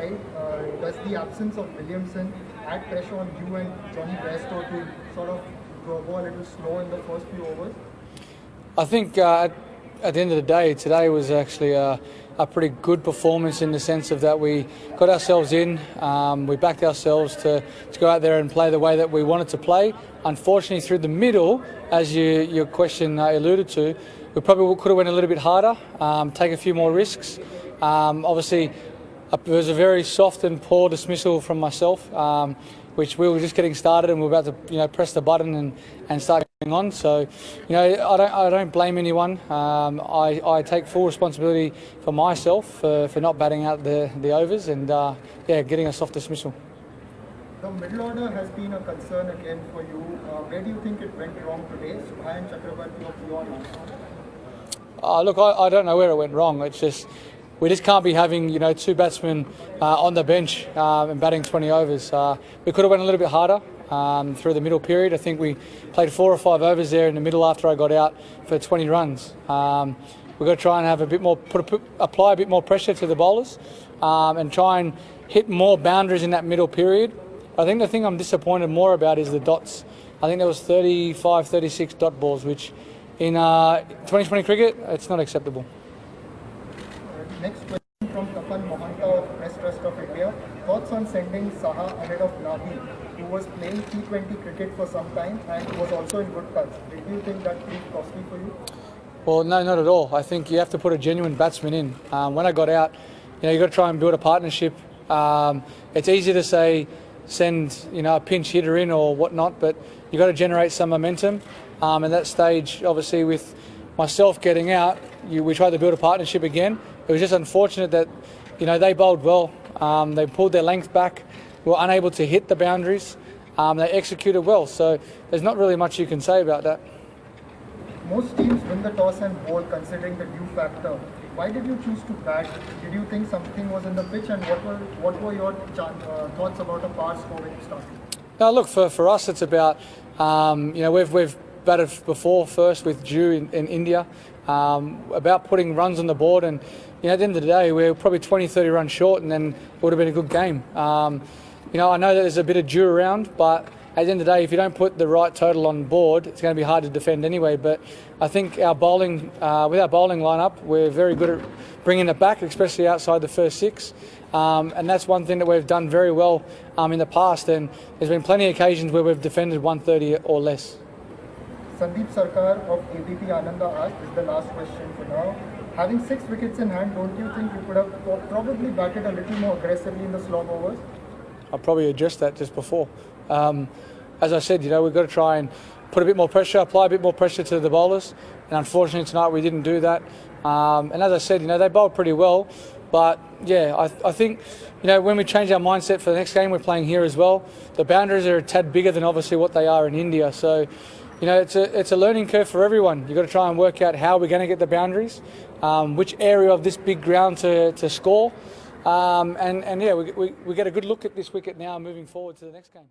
Right? Does the absence of Williamson add pressure on you and Johnny Bairstow to sort of go a little slow in the first few overs? I think at the end of the day, today was actually a pretty good performance in the sense of that we got ourselves in, we backed ourselves to go out there and play the way that we wanted to play. Unfortunately, through the middle, as your question alluded to, we probably could have went a little bit harder, take a few more risks. Obviously, it was a very soft and poor dismissal from myself, which we were just getting started and we were about to press the button and start going on. So, I don't blame anyone. I take full responsibility for myself for not batting out the overs and getting a soft dismissal. The middle order has been a concern again for you. Where do you think it went wrong today? Subha and Chakrabarti of your last? Look, I don't know where it went wrong. It's just we just can't be having two batsmen on the bench and batting 20 overs. We could have went a little bit harder through the middle period. I think we played 4 or 5 overs there in the middle after I got out for 20 runs. We've got to try and have a bit more, apply a bit more pressure to the bowlers and try and hit more boundaries in that middle period. I think the thing I'm disappointed more about is the dots. I think there was 35, 36 dot balls, which in 2020 cricket, it's not acceptable. Next question from Tapan Mohanta of Press Trust of India. Thoughts on sending Saha ahead of Nabi, who was playing T20 cricket for some time and was also in good touch. Did you think that proved costly for you? Well, no, not at all. I think you have to put a genuine batsman in. When I got out, you've got to try and build a partnership. It's easy to say send a pinch hitter in or whatnot, but you've got to generate some momentum. At that stage, obviously, with myself getting out, we tried to build a partnership again. It was just unfortunate that they bowled well. They pulled their length back, were unable to hit the boundaries. They executed well, so there's not really much you can say about that. Most teams win the toss and bowl considering the due factor. Why did you choose to bat? Did you think something was in the pitch, and what were your thoughts about a par score when you started? Now, look, for us, it's about we've batted before first with Dew in India, about putting runs on the board, and at the end of the day, we're probably 20-30 runs short, and then it would have been a good game. I know that there's a bit of Dew around, but at the end of the day, if you don't put the right total on board, it's going to be hard to defend anyway. But I think our bowling, with our bowling lineup, we're very good at bringing it back, especially outside the first 6. And that's one thing that we've done very well in the past. And there's been plenty of occasions where we've defended 130 or less. Sandeep Sarkar of ABP Ananda asked, this is the last question for now. Having 6 wickets in hand, don't you think you could have probably batted a little more aggressively in the slog overs? I probably addressed that just before. As I said, we've got to try and put a bit more pressure, apply a bit more pressure to the bowlers. And unfortunately tonight we didn't do that. And as I said, they bowled pretty well. But yeah, I think, when we change our mindset for the next game, we're playing here as well. The boundaries are a tad bigger than obviously what they are in India. So, it's a learning curve for everyone. You've got to try and work out how we're going to get the boundaries, which area of this big ground to score. We get a good look at this wicket now moving forward to the next game.